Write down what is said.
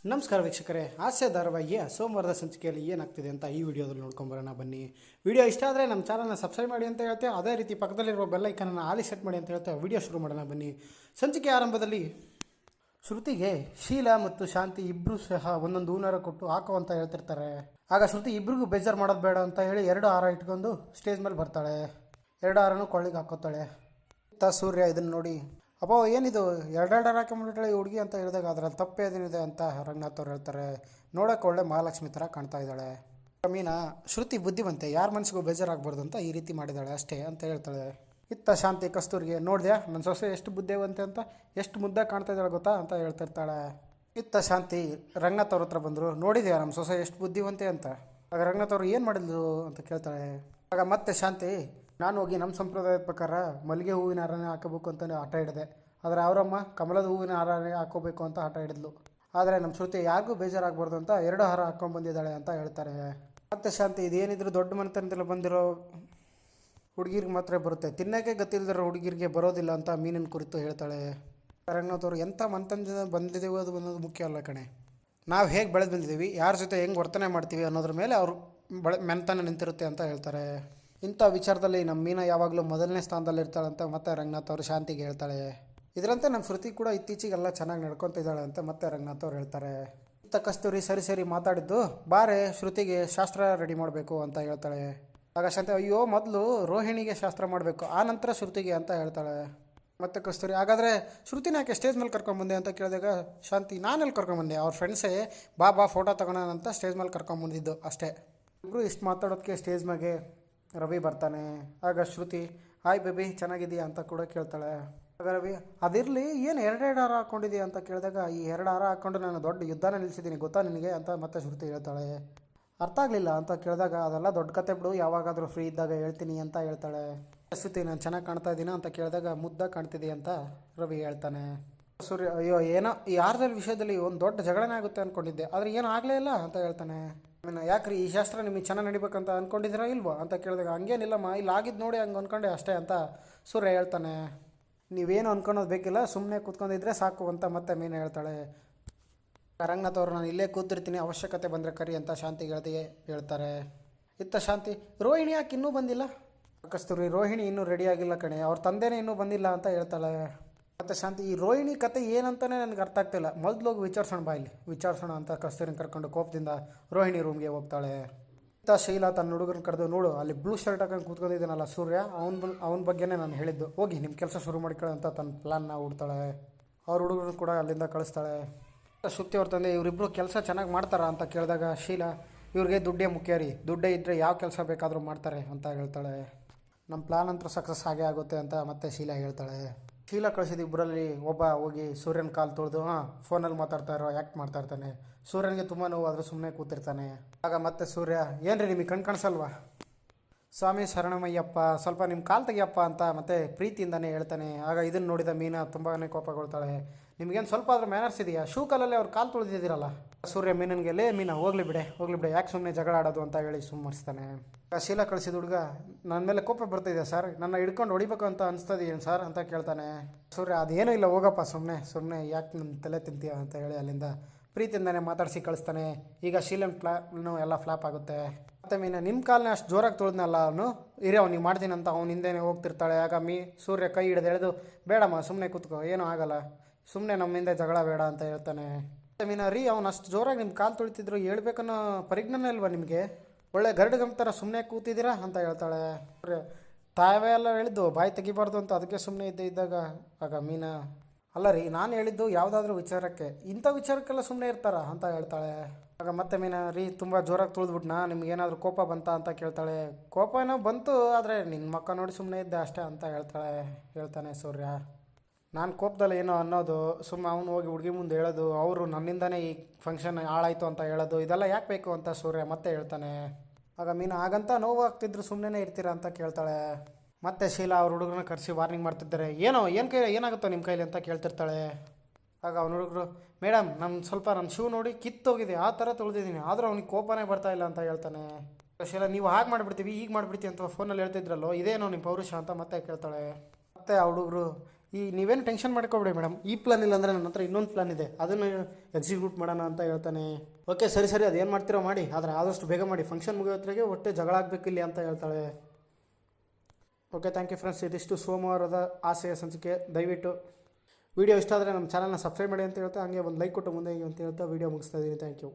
ನಮಸ್ಕಾರ ವೀಕ್ಷಕರೇ, ಹಾಸ್ಯ ಧಾರಾವಾಹಿಯ ಸೋಮವಾರದ ಸಂಚಿಕೆಯಲ್ಲಿ ಏನಾಗ್ತಿದೆ ಅಂತ ಈ ವಿಡಿಯೋದಲ್ಲಿ ನೋಡ್ಕೊಂಬರೋಣ ಬನ್ನಿ. ವಿಡಿಯೋ ಇಷ್ಟ ಆದರೆ ನಮ್ಮ ಚಾನಲ್ನ ಸಬ್ಸ್ಕ್ರೈಬ್ ಮಾಡಿ ಅಂತ ಹೇಳ್ತೇವೆ. ಅದೇ ರೀತಿ ಪಕ್ಕದಲ್ಲಿರುವ ಬೆಲ್ಲೈಕನನ್ನು ಆಲಿ ಸೆಟ್ ಮಾಡಿ ಅಂತ ಹೇಳ್ತೇವೆ. ವಿಡಿಯೋ ಶುರು ಮಾಡೋಣ ಬನ್ನಿ. ಸಂಚಿಕೆ ಆರಂಭದಲ್ಲಿ ಶ್ರುತಿಗೆ ಶೀಲಾ ಮತ್ತು ಶಾಂತಿ ಇಬ್ಬರು ಸಹ ಒಂದೊಂದು ಹೂನಾರ ಕೊಟ್ಟು ಹಾಕೋ ಅಂತ ಹೇಳ್ತಿರ್ತಾರೆ. ಆಗ ಶ್ರುತಿ ಇಬ್ಬರಿಗೂ ಬೇಜಾರು ಮಾಡೋದು ಬೇಡ ಅಂತ ಹೇಳಿ 2 ಹಾರ ಇಟ್ಕೊಂಡು ಸ್ಟೇಜ್ ಮೇಲೆ ಬರ್ತಾಳೆ. 2 ಹಾರನೂ ಕೊಳ್ಳಿಗೆ ಹಾಕೋತಾಳೆ. ಸೂರ್ಯ ಇದನ್ನು ನೋಡಿ, ಅಬ್ಬೋ ಏನಿದು 2 ಹಾರ ಹಾಕೊಂಡ್ಬಿಟ್ಟಾಳೆ ಈ ಹುಡುಗಿ ಅಂತ ಹೇಳಿದಾಗ ಅದರಲ್ಲಿ ತಪ್ಪೇದೇನಿದೆ ಅಂತ ರಂಗನಾಥ್ ಅವ್ರು ಹೇಳ್ತಾರೆ. ನೋಡೋಕೆ ಒಳ್ಳೆ ಮಹಾಲಕ್ಷ್ಮಿ ಥರ ಕಾಣ್ತಾ ಇದ್ದಾಳೆ. ಮೀನಾ ಶ್ರುತಿ ಬುದ್ಧಿವಂತೆ, ಯಾರ ಮನಸ್ಸಿಗೂ ಬೇಜಾರಾಗಬಾರ್ದು ಅಂತ ಈ ರೀತಿ ಮಾಡಿದ್ದಾಳೆ ಅಷ್ಟೇ ಅಂತ ಹೇಳ್ತಾಳೆ. ಇತ್ತ ಶಾಂತಿ ಕಸ್ತೂರಿಗೆ, ನೋಡಿದ್ಯಾ ನನ್ನ ಸೊಸೆ ಎಷ್ಟು ಬುದ್ಧಿವಂತೆ ಅಂತ, ಎಷ್ಟು ಮುದ್ದಾಗಿ ಕಾಣ್ತಾ ಇದ್ದಾಳೆ ಗೊತ್ತಾ ಅಂತ ಹೇಳ್ತಿರ್ತಾಳೆ. ಇತ್ತ ಶಾಂತಿ ರಂಗನಾಥ್ ಅವ್ರ ಹತ್ರ ಬಂದರು, ನೋಡಿದ್ಯಾ ನಮ್ಮ ಸೊಸೆ ಎಷ್ಟು ಬುದ್ಧಿವಂತೆ ಅಂತ. ಆಗ ರಂಗನಾಥ್ ಅವರು ಏನು ಮಾಡಿದ್ರು ಅಂತ ಕೇಳ್ತಾಳೆ. ಆಗ ಮತ್ತೆ ಶಾಂತಿ, ನಾನು ಹೋಗಿ ನಮ್ಮ ಸಂಪ್ರದಾಯದ ಪ್ರಕಾರ ಮಲ್ಲಿಗೆ ಹೂವಿನ ಹಾರನೇ ಹಾಕೋಬೇಕು ಅಂತ ಆಟ ಹಿಡಿದೆ, ಆದರೆ ಅವರಮ್ಮ ಕಮಲದ ಹೂವಿನ ಹಾರನೇ ಹಾಕೋಬೇಕು ಅಂತ ಆಟ ಹಿಡಿದ್ಲು. ಆದರೆ ನಮ್ಮ ಶ್ರುತಿ ಯಾರಿಗೂ ಬೇಜಾರಾಗಬಾರ್ದು ಅಂತ 2 ಹಾರ ಹಾಕ್ಕೊಂಡ್ಬಂದಿದ್ದಾಳೆ ಅಂತ ಹೇಳ್ತಾರೆ. ಮತ್ತೆ ಶಾಂತಿ, ಇದೇನಿದ್ರು ದೊಡ್ಡ ಮನೆತನದಲ್ಲಿ ಬಂದಿರೋ ಹುಡುಗಿರಿಗೆ ಮಾತ್ರ ಬರುತ್ತೆ, ತಿನ್ನೋಕ್ಕೆ ಗೊತ್ತಿಲ್ಲದಿರೋ ಹುಡುಗಿರಿಗೆ ಬರೋದಿಲ್ಲ ಅಂತ ಮೀನಿನ ಕುರಿತು ಹೇಳ್ತಾಳೆ. ರಂಗನಾಥ್ ಅವರು, ಎಂಥ ಮನೆತನದಿಂದ ಬಂದಿದ್ದೀವಿ ಅದು ಅನ್ನೋದು ಮುಖ್ಯ ಅಲ್ಲ ಕಣೆ, ನಾವು ಹೇಗೆ ಬೆಳೆದು ಬಂದಿದ್ದೀವಿ, ಯಾರ ಜೊತೆ ಹೆಂಗೆ ವರ್ತನೆ ಮಾಡ್ತೀವಿ ಅನ್ನೋದ್ರ ಮೇಲೆ ಅವರು ಮೆನ್ತನ ನಿಂತಿರುತ್ತೆ ಅಂತ ಹೇಳ್ತಾರೆ. ಇಂಥ ವಿಚಾರದಲ್ಲಿ ನಮ್ಮ ಮೀನಾ ಯಾವಾಗಲೂ ಮೊದಲನೇ ಸ್ಥಾನದಲ್ಲಿ ಇರ್ತಾಳೆ ಅಂತ ಮತ್ತೆ ರಂಗನಾಥ್ ಅವರು ಶಾಂತಿಗೆ ಹೇಳ್ತಾಳೆ. ಇದರಂತೆ ನಮ್ಮ ಶ್ರುತಿ ಕೂಡ ಇತ್ತೀಚೆಗೆಲ್ಲ ಚೆನ್ನಾಗಿ ನಡ್ಕೊತ ಇದ್ದಾಳೆ ಅಂತ ಮತ್ತೆ ರಂಗನಾಥ್ ಅವ್ರು ಹೇಳ್ತಾರೆ. ಇತ್ತ ಕಸ್ತೂರಿ, ಸರಿ ಮಾತಾಡಿದ್ದು, ಬಾರೆ ಶ್ರುತಿಗೆ ಶಾಸ್ತ್ರ ರೆಡಿ ಮಾಡಬೇಕು ಅಂತ ಹೇಳ್ತಾಳೆ. ಆಗ ಶಾಂತಿ, ಅಯ್ಯೋ ಮೊದಲು ರೋಹಿಣಿಗೆ ಶಾಸ್ತ್ರ ಮಾಡಬೇಕು, ಆ ನಂತರ ಶ್ರುತಿಗೆ ಅಂತ ಹೇಳ್ತಾಳೆ. ಮತ್ತೆ ಕಸ್ತೂರಿ, ಹಾಗಾದರೆ ಶ್ರುತಿನ ಯಾಕೆ ಸ್ಟೇಜ್ ಮೇಲೆ ಕರ್ಕೊಂಬಂದೆ ಅಂತ ಕೇಳಿದಾಗ ಶಾಂತಿ, ನಾನೆಲ್ಲಿ ಕರ್ಕೊಂಬಂದೆ, ಅವ್ರ ಫ್ರೆಂಡ್ಸೇ ಬಾ ಫೋಟೋ ತಗೊಳ್ಳೋಣ ಅಂತ ಸ್ಟೇಜ್ ಮೇಲೆ ಕರ್ಕೊಂಬಂದಿದ್ದು ಅಷ್ಟೇ. ಇಬ್ಬರು ಇಷ್ಟು ಮಾತಾಡೋದಕ್ಕೆ ಸ್ಟೇಜ್ ಮೇಲೆ ರವಿ ಬರ್ತಾನೆ. ಆಗ ಶ್ರುತಿ, ಹಾಯ್ ಬೇಬಿ ಚೆನ್ನಾಗಿದೆಯಾ ಅಂತ ಕೂಡ ಕೇಳ್ತಾಳೆ. ಆಗ ರವಿ, ಅದಿರಲಿ ಏನು 2 ಹಾರ ಹಾಕ್ಕೊಂಡಿದೆಯಾ ಅಂತ ಕೇಳಿದಾಗ, ಈ 2 ಹಾರ ಹಾಕ್ಕೊಂಡು ನಾನು ದೊಡ್ಡ ಯುದ್ಧನ ನಿಲ್ಲಿಸಿದ್ದೀನಿ ಗೊತ್ತಾ ನಿನಗೆ ಅಂತ ಮತ್ತೆ ಶ್ರುತಿ ಹೇಳ್ತಾಳೆ. ಅರ್ಥ ಆಗಲಿಲ್ಲ ಅಂತ ಕೇಳಿದಾಗ, ಅದೆಲ್ಲ ದೊಡ್ಡ ಕತೆ ಬಿಡು, ಯಾವಾಗಾದರೂ ಫ್ರೀ ಇದ್ದಾಗ ಹೇಳ್ತೀನಿ ಅಂತ ಹೇಳ್ತಾಳೆ. ಶ್ರುತಿ, ನಾನು ಚೆನ್ನಾಗಿ ಕಾಣ್ತಾ ಇದ್ದೀನ ಅಂತ ಕೇಳಿದಾಗ, ಮುದ್ದಾಗ ಕಾಣ್ತಿದ್ದೀಯ ಅಂತ ರವಿ ಹೇಳ್ತಾನೆ. ಸೂರ್ಯ, ಅಯ್ಯೋ ಏನೋ ಈ ಆಹಾರದ ವಿಷಯದಲ್ಲಿ ಒಂದು ದೊಡ್ಡ ಜಗಳನೇ ಆಗುತ್ತೆ ಅಂದ್ಕೊಂಡಿದ್ದೆ, ಆದರೆ ಏನೂ ಆಗಲೇ ಇಲ್ಲ ಅಂತ ಹೇಳ್ತಾನೆ. ಯಾಕ್ರಿ ಈ ಶಾಸ್ತ್ರ ನಿಮಗೆ ಚೆನ್ನಾಗಿ ನಡಿಬೇಕಂತ ಅಂದ್ಕೊಂಡಿದ್ದೀರಾ ಇಲ್ವಾ ಅಂತ ಕೇಳಿದಾಗ, ಹಂಗೇನಿಲ್ಲಮ್ಮ, ಇಲ್ಲಿ ಆಗಿದ್ದು ನೋಡಿ ಹಂಗೆ ಅಂದ್ಕೊಂಡೆ ಅಷ್ಟೇ ಅಂತ ಸೂರ್ಯ ಹೇಳ್ತಾನೆ. ನೀವೇನು ಅಂದ್ಕೊಳೋದು ಬೇಕಿಲ್ಲ, ಸುಮ್ಮನೆ ಕೂತ್ಕೊಂಡಿದ್ರೆ ಸಾಕು ಅಂತ ಮತ್ತೆ ಮೀನು ಹೇಳ್ತಾಳೆ. ರಂಗನಾಥ್ ಅವರು, ನಾನು ಇಲ್ಲೇ ಕೂತಿರ್ತೀನಿ, ಅವಶ್ಯಕತೆ ಬಂದರೆ ಕರಿ ಅಂತ ಶಾಂತಿಗೆ ಹೇಳ್ತಾರೆ. ಇತ್ತ ಶಾಂತಿ, ರೋಹಿಣಿ ಯಾಕೆ ಇನ್ನೂ ಬಂದಿಲ್ಲ. ಕಸ್ತೂರಿ, ರೋಹಿಣಿ ಇನ್ನೂ ರೆಡಿ ಆಗಿಲ್ಲ ಕಣೆ, ಅವ್ರ ತಂದೆನೇ ಇನ್ನೂ ಬಂದಿಲ್ಲ ಅಂತ ಹೇಳ್ತಾಳೆ. ಮತ್ತು ಶಾಂತಿ, ಈ ರೋಹಿಣಿ ಕತೆ ಏನಂತಾನೆ ನನಗೆ ಅರ್ಥ ಆಗ್ತಿಲ್ಲ, ಮೊದಲು ಹೋಗಿ ವಿಚಾರಿಸೋಣ ಅಂತ ಕಸ್ತೂರಿನ ಕರ್ಕೊಂಡು ಕೋಪದಿಂದ ರೋಹಿಣಿ ರೂಮ್ಗೆ ಹೋಗ್ತಾಳೆ. ಇತ್ತ ಶೀಲಾ ತನ್ನ ಹುಡುಗರನ್ನ ಕರೆದು, ನೋಡು ಅಲ್ಲಿ ಬ್ಲೂ ಶರ್ಟ್ ಹಾಕೊಂಡು ಕೂತ್ಕೊಂಡಿದ್ದಾನಲ್ಲ ಸೂರ್ಯ, ಅವನ ಬಗ್ಗೆನೇ ನಾನು ಹೇಳಿದ್ದು, ಹೋಗಿ ನಿಮ್ಮ ಕೆಲಸ ಶುರು ಮಾಡಿಕೊಳ್ಳಿ ಅಂತ ತನ್ನ ಪ್ಲ್ಯಾನ್ನ ಹುಡ್ತಾಳೆ. ಅವ್ರ ಹುಡುಗರನ್ನ ಕೂಡ ಅಲ್ಲಿಂದ ಕಳಿಸ್ತಾಳೆ. ಶ್ರುತಿ ಅವ್ರ ತಂದೆ, ಇವರಿಬ್ಬರು ಕೆಲಸ ಚೆನ್ನಾಗಿ ಮಾಡ್ತಾರಾ ಅಂತ ಕೇಳಿದಾಗ ಶೀಲಾ, ಇವ್ರಿಗೆ ದುಡ್ಡೇ ಮುಖ್ಯ ರೀ, ದುಡ್ಡೇ ಇದ್ದರೆ ಯಾವ ಕೆಲಸ ಬೇಕಾದರೂ ಮಾಡ್ತಾರೆ ಅಂತ ಹೇಳ್ತಾಳೆ. ನಮ್ಮ ಪ್ಲ್ಯಾನ್ ಅಂತೂ ಸಕ್ಸಸ್ ಆಗೇ ಆಗುತ್ತೆ ಅಂತ ಮತ್ತೆ ಶೀಲಾ ಹೇಳ್ತಾಳೆ. ಶೀಲಾ ಕಳಿಸಿದ ಇಬ್ಬರಲ್ಲಿ ಒಬ್ಬ ಹೋಗಿ ಸೂರ್ಯನ ಕಾಲು ತೊಳೆದು ಫೋನಲ್ಲಿ ಮಾತಾಡ್ತಾ ಆ್ಯಕ್ಟ್ ಮಾಡ್ತಾ ಇರ್ತಾನೆ. ಸೂರ್ಯನಿಗೆ ತುಂಬ ನೋವು ಆದರೂ ಸುಮ್ಮನೆ ಕೂತಿರ್ತಾನೆ. ಆಗ ಮತ್ತೆ ಸೂರ್ಯ, ಏನ್ರಿ ನಿಮಗೆ ಕಾಣಿಸಲ್ವಾ, ಸ್ವಾಮಿ ಶರಣಮಯ್ಯಪ್ಪ, ಸ್ವಲ್ಪ ನಿಮ್ಮ ಕಾಲು ತೆಗಿಯಪ್ಪ ಅಂತ ಮತ್ತೆ ಪ್ರೀತಿಯಿಂದನೇ ಹೇಳ್ತಾನೆ. ಆಗ ಇದನ್ನು ನೋಡಿದ ಮೀನಾ ತುಂಬಾ ಕೋಪಗೊಳ್ತಾಳೆ. ನಿಮಗೇನು ಸ್ವಲ್ಪ ಆದರೂ ಮ್ಯಾನರ್ಸ್ ಇದೆಯಾ, ಶೂ ಕಾಲಲ್ಲೇ ಅವ್ರು ಕಾಲು ತೊಳೆದಿದ್ದೀರಲ್ಲ. ಸೂರ್ಯ ಮೀನನಿಗೆ, ಲೇ ಮೀನಾ ಹೋಗ್ಲಿ ಬಿಡೆ ಯಾಕೆ ಸುಮ್ಮನೆ ಜಗಳ ಆಡೋದು ಅಂತ ಹೇಳಿ ಸುಮ್ಮನಿಸ್ತಾನೆ. ಶೀಲಾ ಕಳಿಸಿದ ಹುಡುಗ, ನನ್ನ ಮೇಲೆ ಕೋಪ ಬರ್ತಿದೆ ಸರ್, ನನ್ನ ಹಿಡ್ಕೊಂಡು ಹೊಡಿಬೇಕು ಅಂತ ಅನಿಸ್ತದೇನು ಸರ್ ಅಂತ ಕೇಳ್ತಾನೆ. ಸೂರ್ಯ, ಅದೇನೂ ಇಲ್ಲ ಹೋಗಪ್ಪ, ಸುಮ್ಮನೆ ಯಾಕೆ ನನ್ನ ತಲೆ ತಿಂತೀಯ ಅಂತ ಹೇಳಿ ಅಲ್ಲಿಂದ ಪ್ರೀತಿಯಿಂದನೇ ಮಾತಾಡಿಸಿ ಕಳಿಸ್ತಾನೆ. ಈಗ ಶೀಲನ್ ಪ್ಲಾನು ಎಲ್ಲ ಫ್ಲಾಪ್ ಆಗುತ್ತೆ. ಮತ್ತು ಮೀನಾ, ನಿಮ್ಮ ಕಾಲನ್ನ ಅಷ್ಟು ಜೋರಾಗಿ ತೊಳೆದ್ನಲ್ಲ ಅವನು, ಇರೇ ಅವ್ನಿಗೆ ಮಾಡ್ತೀನಿ ಅಂತ ಅವ್ನು ಹಿಂದೆನೇ ಹೋಗ್ತಿರ್ತಾಳೆ. ಆಗ ಸೂರ್ಯ ಕೈ ಹಿಡಿದು ಎಳೆದು, ಬೇಡಮ್ಮ ಸುಮ್ಮನೆ ಕೂತ್ಕೋ, ಏನೂ ಆಗಲ್ಲ, ಸುಮ್ಮನೆ ನಮ್ಮಿಂದ ಜಗಳ ಬೇಡ ಅಂತ ಹೇಳ್ತಾನೆ. ಮತ್ತು ಮೀನಾ, ರೀ ಅವ್ನು ಅಷ್ಟು ಜೋರಾಗಿ ನಿಮ್ಮ ಕಾಲು ತೊಳಿತಿದ್ರು ಹೇಳ್ಬೇಕನ್ನೋ ಪರಿಜ್ಞಾನ ಇಲ್ವಾ ನಿಮಗೆ, ಒಳ್ಳೆ ಗರಡುಗಮ್ ಥರ ಸುಮ್ಮನೆ ಕೂತಿದ್ದೀರಾ ಅಂತ ಹೇಳ್ತಾಳೆ. ತಾವೇ ಎಲ್ಲ ಹೇಳಿದ್ದು ಬಾಯಿ ತೆಗಿಬಾರ್ದು ಅಂತ, ಅದಕ್ಕೆ ಸುಮ್ಮನೆ ಇದ್ದಾಗ ಆಗ ಮೀನಾ, ಅಲ್ಲ ರೀ ನಾನು ಹೇಳಿದ್ದು ಯಾವುದಾದ್ರೂ ವಿಚಾರಕ್ಕೆ, ಇಂಥ ವಿಚಾರಕ್ಕೆಲ್ಲ ಸುಮ್ಮನೆ ಇರ್ತಾರ ಅಂತ ಹೇಳ್ತಾಳೆ. ಆಗ ಮತ್ತೆ ಮೀನಾ, ರೀ ತುಂಬ ಜೋರಾಗಿ ತುಳಿದ್ಬಿಟ್ನಾ, ನಿಮ್ಗೇನಾದರೂ ಕೋಪ ಬಂತಾ ಅಂತ ಕೇಳ್ತಾಳೆ. ಕೋಪ ಏನೋ ಬಂತು, ಆದರೆ ನಿನ್ನ ಮಕ್ಕ ನೋಡಿ ಸುಮ್ಮನೆ ಇದ್ದೆ ಅಷ್ಟೇ ಅಂತ ಹೇಳ್ತಾನೆ ಸೂರ್ಯ. ನಾನು ಕೋಪದಲ್ಲಿ ಏನೋ ಅನ್ನೋದು, ಸುಮ್ಮನೆ ಅವನು ಹೋಗಿ ಹುಡುಗಿ ಮುಂದೆ ಹೇಳೋದು, ಅವರು ನನ್ನಿಂದನೇ ಈ ಫಂಕ್ಷನ್ ಹಾಳಾಯಿತು ಅಂತ ಹೇಳೋದು, ಇದೆಲ್ಲ ಯಾಕೆ ಬೇಕು ಅಂತ ಸೂರ್ಯ ಮತ್ತೆ ಹೇಳ್ತಾನೆ. ಆಗ ಮೀನಾ, ಹಾಗಂತ ನೋವು ಆಗ್ತಿದ್ರು ಸುಮ್ಮನೆ ಇರ್ತೀರಾ ಅಂತ ಕೇಳ್ತಾಳೆ. ಮತ್ತೆ ಶೀಲಾ ಅವ್ರ ಹುಡುಗರನ್ನ ಕರೆಸಿ ವಾರ್ನಿಂಗ್ ಮಾಡ್ತಿದ್ದಾರೆ. ಏನಾಗುತ್ತೋ ನಿಮ್ಮ ಕೈಲಿ ಅಂತ ಕೇಳ್ತಿರ್ತಾಳೆ. ಆಗ ಅವ್ನ ಹುಡುಗರು, ಮೇಡಮ್ ನನ್ನ ಶೂ ನೋಡಿ ಕಿತ್ತೋಗಿದೆ, ಆ ಥರ ತೊಳೆದಿದ್ದೀನಿ, ಆದರೂ ಅವ್ನಿಗೆ ಕೋಪನೇ ಬರ್ತಾ ಇಲ್ಲ ಅಂತ ಹೇಳ್ತಾನೆ. ಶೀಲಾ, ನೀವು ಹಾಗೆ ಮಾಡಿಬಿಡ್ತೀವಿ ಈಗ ಮಾಡಿಬಿಡ್ತೀವಿ ಅಂತ ಫೋನಲ್ಲಿ ಹೇಳ್ತಿದ್ರಲ್ಲೋ, ಇದೇನೋ ನಿಮ್ಮ ಪೌರುಷ ಅಂತ ಮತ್ತೆ ಕೇಳ್ತಾಳೆ. ಮತ್ತೆ ಆ ಹುಡುಗರು, ಈ ನೀವೇನು ಟೆನ್ಷನ್ ಮಾಡ್ಕೊಬೇಡಿ ಮೇಡಮ್, ಈ ಪ್ಲಾನ್ ಇಲ್ಲ ಅಂದರೆ ನನ್ನ ಹತ್ರ ಇನ್ನೊಂದು ಪ್ಲಾನ್ ಇದೆ, ಅದನ್ನು ಎಕ್ಸಿಕ್ಯೂಟ್ ಮಾಡೋಣ ಅಂತ ಹೇಳ್ತಾನೆ. ಓಕೆ ಸರಿ ಅದೇನು ಮಾಡ್ತೀರೋ ಮಾಡಿ, ಆದರೆ ಆದಷ್ಟು ಬೇಗ ಮಾಡಿ, ಫಂಕ್ಷನ್ ಮುಗಿಯೋತ್ರೆಗೆ ಹೊಟ್ಟೆ ಜಗಳ ಆಗಬೇಕಿಲ್ಲಿ ಅಂತ ಹೇಳ್ತಾಳೆ. ಓಕೆ ಥ್ಯಾಂಕ್ ಯು ಫ್ರೆಂಡ್ಸ್, ಇದಿಷ್ಟು ಸೋಮವಾರದ ಆಸೆಯ ಸಂಚಿಕೆ. ದಯವಿಟ್ಟು ವಿಡಿಯೋ ಇಷ್ಟ ಆದರೆ ನಮ್ಮ ಚಾನಲ್ನ ಸಬ್ಸ್ಕ್ರೈಬ್ ಮಾಡಿ ಅಂತ ಹೇಳ್ತಾ, ಹಾಗೆ ಒಂದು ಲೈಕ್ ಕೊಟ್ಟು ಮುಂದೆ ಅಂತ ಹೇಳ್ತಾ ವಿಡಿಯೋ ಮುಗಿಸ್ತಾ ಇದ್ದೀನಿ. Thank you.